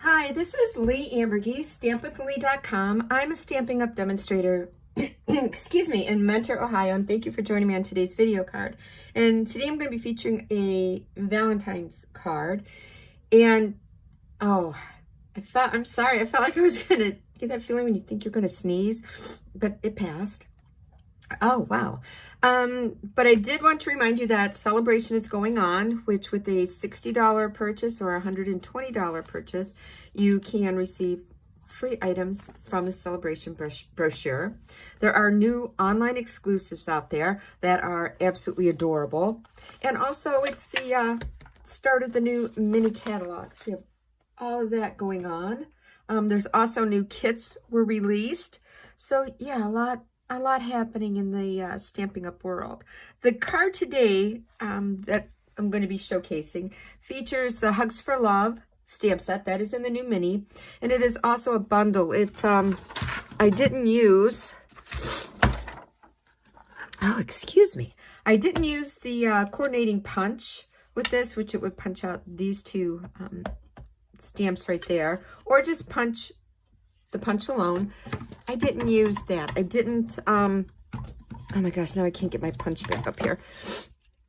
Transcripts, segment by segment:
Hi, this is Leigh Ambergy, stampwithleigh.com. I'm a Stampin' Up! Demonstrator, excuse me, in Mentor, Ohio, and thank you for joining me on today's video card. And today I'm going to be featuring a Valentine's card. And, I'm sorry, I felt like I was going to get that feeling when you think you're going to sneeze, but it passed. Oh, wow. But I did want to remind you that celebration is going on, which with a $60 purchase or $120 purchase, you can receive free items from the celebration brochure. There are new online exclusives out there that are absolutely adorable. And also it's the start of the new mini catalog. So we have all of that going on. There's also new kits were released. So yeah, a lot happening in the Stampin' Up! World. The card today that I'm going to be showcasing features the Hugs for Love stamp set. That is in the new mini. And it is also a bundle. I didn't use... Oh, excuse me. I didn't use the coordinating punch with this, which it would punch out these two stamps right there. Or just punch the punch alone. I didn't use that. I didn't, oh my gosh, now I can't get my punch back up here.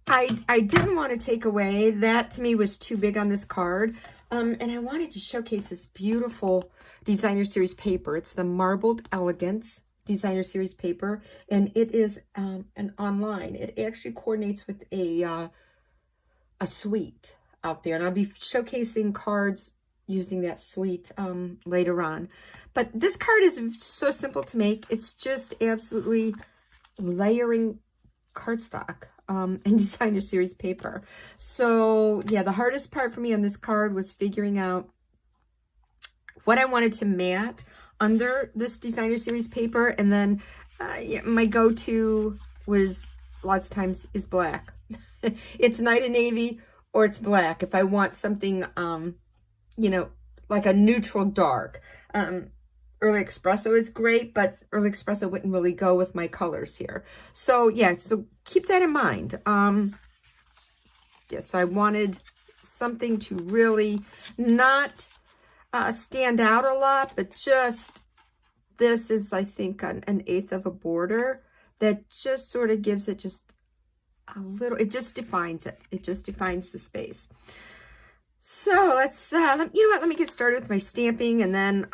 I didn't want to take away, that to me was too big on this card. And I wanted to showcase this beautiful designer series paper. It's the Marbled Elegance designer series paper. And it is an online. It actually coordinates with a suite out there. And I'll be showcasing cards using that suite later on. But this card is so simple to make. It's just absolutely layering cardstock and designer series paper. So yeah, the hardest part for me on this card was figuring out what I wanted to mat under this designer series paper. And then my go-to was lots of times is black. It's night and navy or it's black. If I want something, you know, like a neutral dark. Early Espresso is great, but Early Espresso wouldn't really go with my colors here. So yeah, so keep that in mind. Yeah, so I wanted something to really not stand out a lot, but just, this is, I think, an 1/8 of a border that just sort of gives it just a little, it just defines it. It just defines the space. So let's, you know what, let me get started with my stamping. And then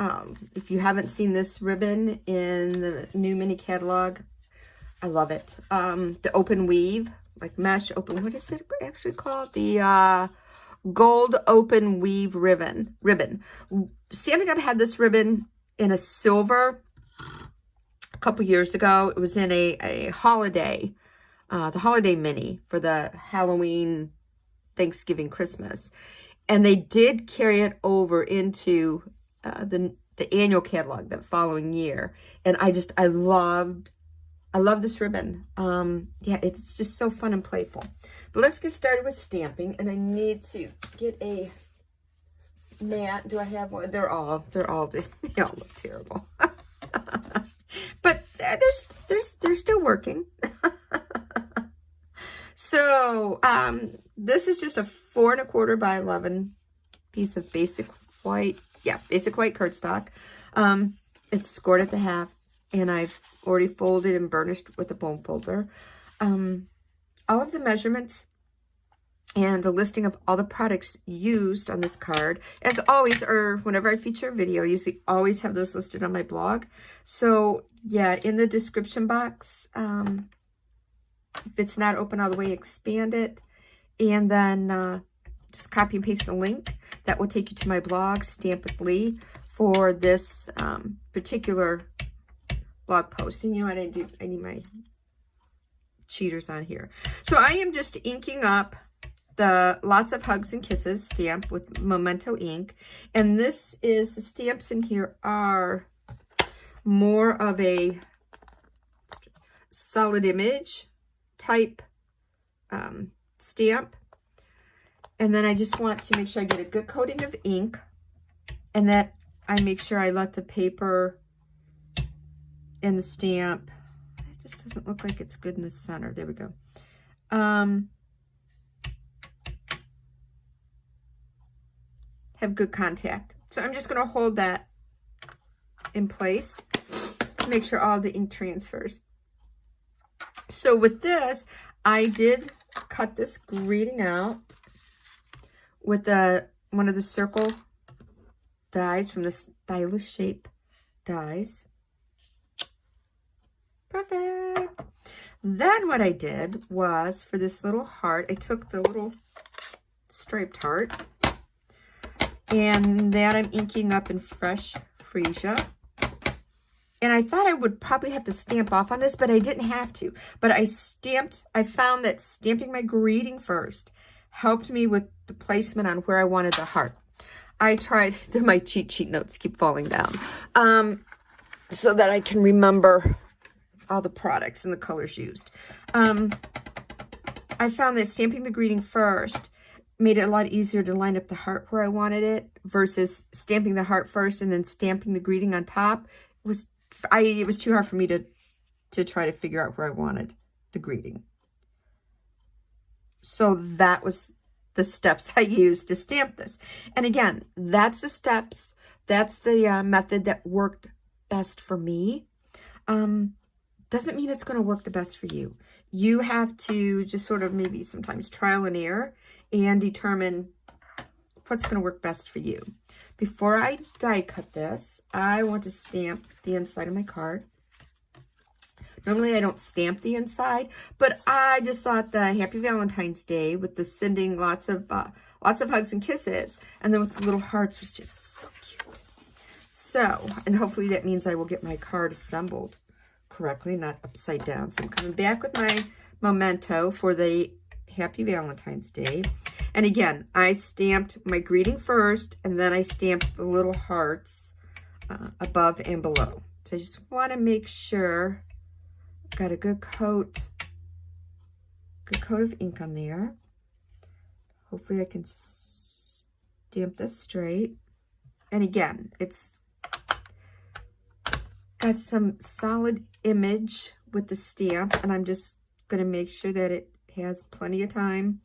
if you haven't seen this ribbon in the new mini catalog, I love it. The open weave, like mesh open, what is it actually called? The gold open weave ribbon. Stampin' Up! Had this ribbon in a silver a couple years ago. It was in a holiday, the holiday mini for the Halloween, Thanksgiving, Christmas. And they did carry it over into the annual catalog that following year. And I love this ribbon. Yeah, it's just so fun and playful. But let's get started with stamping. And I need to get a mat. Do I have one? They all look terrible. But they're still working. So, this is just a 4 1/4 by 11 piece of basic white cardstock. It's scored at the half, and I've already folded and burnished with a bone folder. All of the measurements and a listing of all the products used on this card, as always, or whenever I feature a video, I usually always have those listed on my blog. So, yeah, in the description box, if it's not open all the way, expand it. And then just copy and paste the link. That will take you to my blog, Stamp with Leigh, for this particular blog post. And you know what I do? I need my cheaters on here. So I am just inking up the Lots of Hugs and Kisses stamp with Memento ink. And this is, the stamps in here are more of a solid image type stamp. And then I just want to make sure I get a good coating of ink, and that I make sure I let the paper and the stamp, it just doesn't look like it's good in the center. There we go. Have good contact. So I'm just going to hold that in place to make sure all the ink transfers. So with this, I did cut this greeting out with one of the circle dies from the Stylish Shape dies. Perfect. Then what I did was, for this little heart, I took the little striped heart, and that I'm inking up in fresh freesia. And I thought I would probably have to stamp off on this, but I didn't have to. But I found that stamping my greeting first helped me with the placement on where I wanted the heart. I tried, my cheat sheet notes keep falling down, so that I can remember all the products and the colors used. I found that stamping the greeting first made it a lot easier to line up the heart where I wanted it, versus stamping the heart first and then stamping the greeting on top. It was too hard for me to try to figure out where I wanted the greeting. So that was the steps I used to stamp this. And again, that's the steps. That's the method that worked best for me. Doesn't mean it's going to work the best for you. You have to just sort of maybe sometimes trial and error and determine what's going to work best for you. Before I die cut this, I want to stamp the inside of my card. Normally I don't stamp the inside, but I just thought the Happy Valentine's Day with the sending lots of hugs and kisses, and then with the little hearts was just so cute. So, and hopefully that means I will get my card assembled correctly, not upside down. So I'm coming back with my memento for the Happy Valentine's Day. And again, I stamped my greeting first, and then I stamped the little hearts above and below. So I just want to make sure I've got a good coat of ink on there. Hopefully I can stamp this straight. And again, it's got some solid image with the stamp, and I'm just going to make sure that it has plenty of time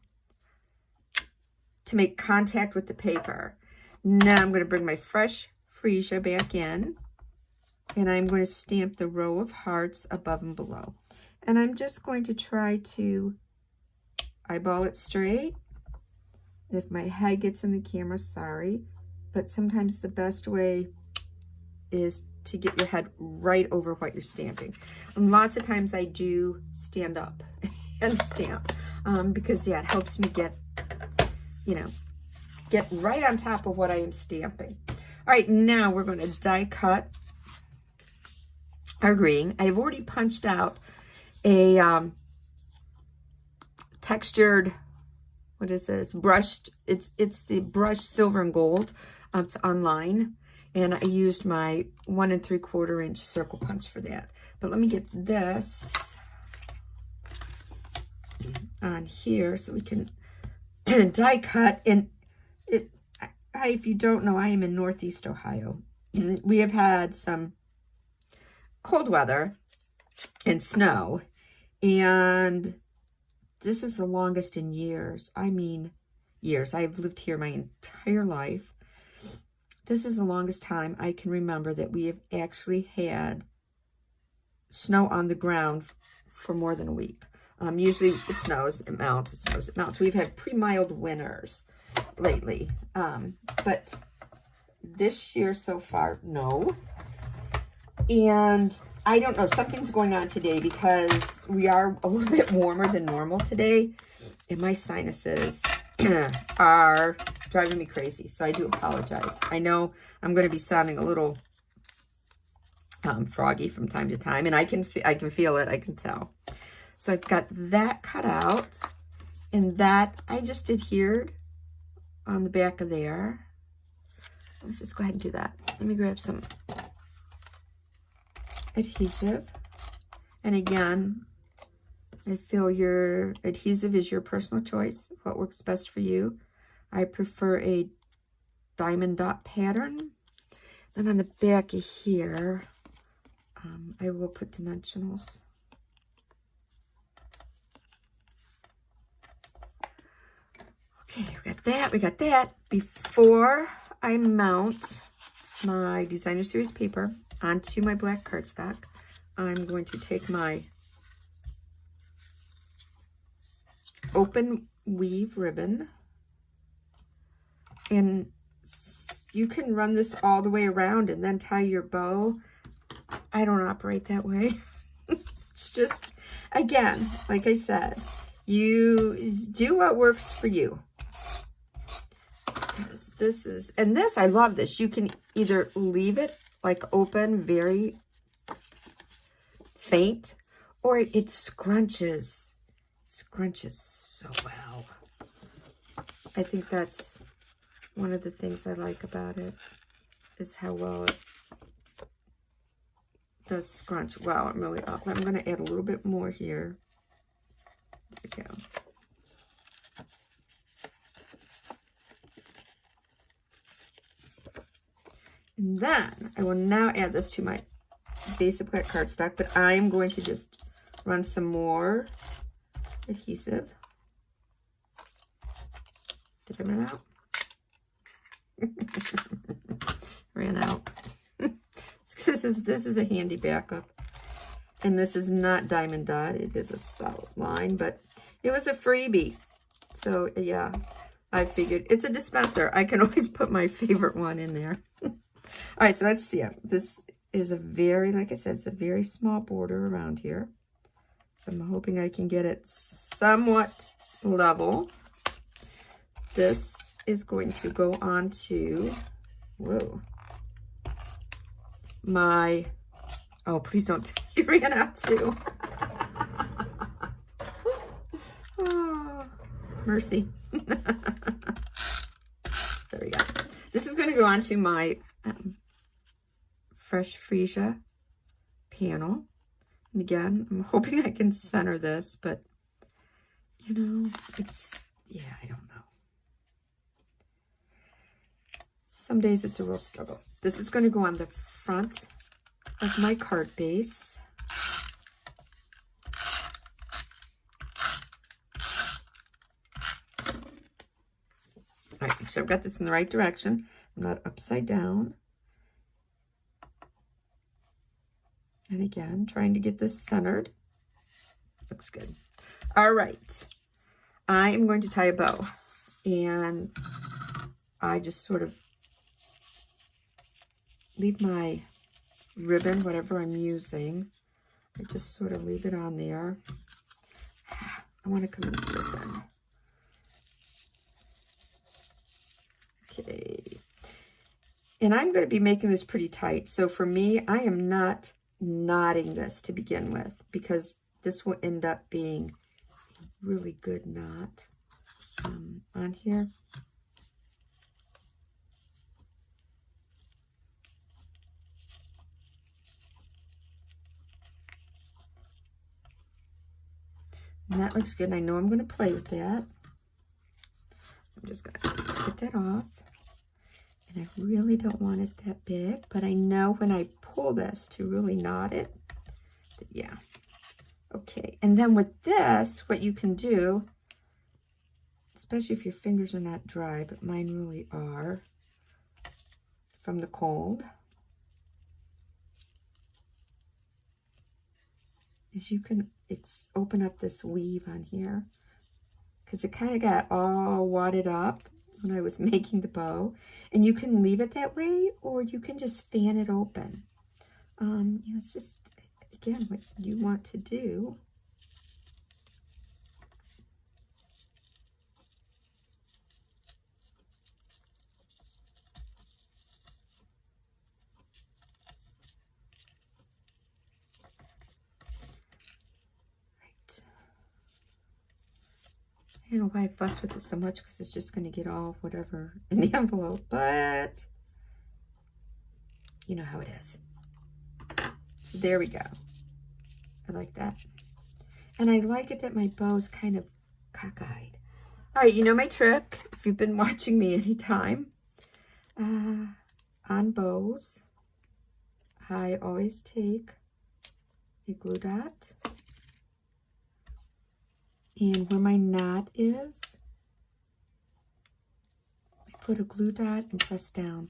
to make contact with the paper. Now I'm going to bring my fresh freesia back in, and I'm going to stamp the row of hearts above and below. And I'm just going to try to eyeball it straight. And if my head gets in the camera, sorry, but sometimes the best way is to get your head right over what you're stamping. And lots of times I do stand up and stamp because, yeah, it helps me get right on top of what I am stamping. All right, now we're going to die cut our greeting. I've already punched out a textured, what is this, brushed, it's the brushed silver and gold. It's online, and I used my 1 3/4 inch circle punch for that. But let me get this on here so we can die cut. And if you don't know, I am in Northeast Ohio. We have had some cold weather and snow, and this is the longest in years. I mean, years. I've lived here my entire life. This is the longest time I can remember that we have actually had snow on the ground for more than a week. Usually it snows, it melts, it snows, it melts. We've had pretty mild winters lately. But this year so far, no. And I don't know, something's going on today because we are a little bit warmer than normal today. And my sinuses are driving me crazy. So I do apologize. I know I'm going to be sounding a little froggy from time to time. And I can feel it. I can tell. So I've got that cut out. And that I just adhered on the back of there. Let's just go ahead and do that. Let me grab some adhesive. And again, I feel your adhesive is your personal choice, what works best for you. I prefer a diamond dot pattern. Then on the back of here, I will put dimensionals. Okay, we got that. Before I mount my Designer Series paper onto my black cardstock, I'm going to take my open weave ribbon, and you can run this all the way around and then tie your bow. I don't operate that way. It's just, again, like I said, you do what works for you. This is, and this, I love this. You can either leave it like open, very faint, or it scrunches so well. I think that's one of the things I like about it, is how well it does scrunch. Wow, I'm really up. I'm going to add a little bit more here. There we go. And then I will now add this to my basic black cardstock, but I am going to just run some more adhesive. Did I run out? Ran out. This is a handy backup. And this is not diamond dot. It is a solid line, but it was a freebie. So yeah, I figured it's a dispenser. I can always put my favorite one in there. All right, so let's see. This is a very, like I said, it's a very small border around here. So I'm hoping I can get it somewhat level. This is going to go on to, whoa, my, oh, please don't, you ran out too. Oh, mercy. There we go. This is going to go on to my Fresh Freesia panel. And again, I'm hoping I can center this, but you know, it's, yeah, I don't know. Some days it's a real struggle. This is going to go on the front of my card base. All right, make sure I've got this in the right direction. I'm not upside down. And again, trying to get this centered. Looks good. All right. I am going to tie a bow. And I just sort of leave my ribbon, whatever I'm using. I just sort of leave it on there. I want to come into this end. Okay. And I'm going to be making this pretty tight. So for me, I am not knotting this to begin with, because this will end up being a really good knot on here. And that looks good. And I know I'm going to play with that. I'm just going to get that off. And I really don't want it that big, but I know when I pull this to really knot it, yeah. Okay, and then with this, what you can do, especially if your fingers are not dry, but mine really are from the cold, is you can open up this weave on here, because it kind of got all wadded up when I was making the bow, and you can leave it that way, or you can just fan it open. You know, it's just, again, what you want to do. Right. I don't know why I fuss with it so much, because it's just going to get all whatever in the envelope, but you know how it is. So there we go. I like that. And I like it that my bow's kind of cockeyed. All right, you know my trick, if you've been watching me anytime, on bows, I always take a glue dot, and where my knot is, my put a glue dot and press down.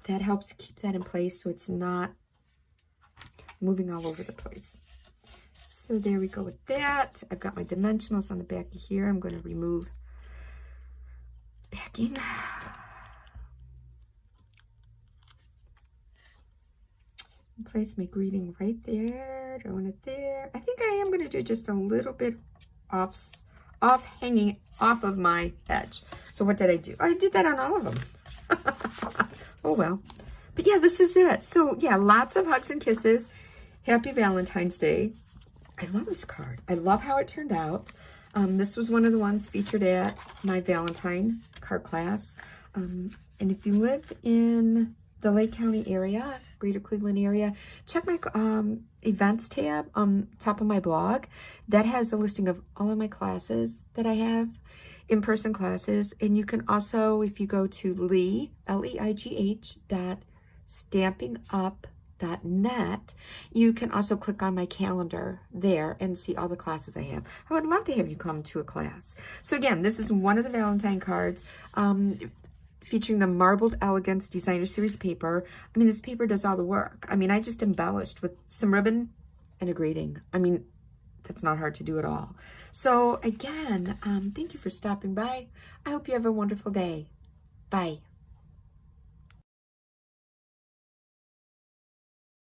That helps keep that in place so it's not moving all over the place. So there we go with that. I've got my dimensionals on the back of here. I'm going to remove backing. Place my greeting right there. Do I want it there? I think I am going to do just a little bit hanging off of my edge. So what did I do? I did that on all of them. Oh well. But yeah, this is it. So yeah, lots of hugs and kisses. Happy Valentine's Day. I love this card. I love how it turned out. This was one of the ones featured at my Valentine card class. And if you live in the Lake County area, Greater Cleveland area, check my events tab on top of my blog. That has a listing of all of my classes that I have, in-person classes. And you can also, if you go to Leigh, Leigh .stampingup.net, you can also click on my calendar there and see all the classes I have. I would love to have you come to a class. So again, this is one of the Valentine cards, featuring the marbled Elegance designer series paper. I mean, this paper does all the work. I mean, I just embellished with some ribbon and a greeting. I mean, that's not hard to do at all. So again, thank you for stopping by. I hope you have a wonderful day. Bye.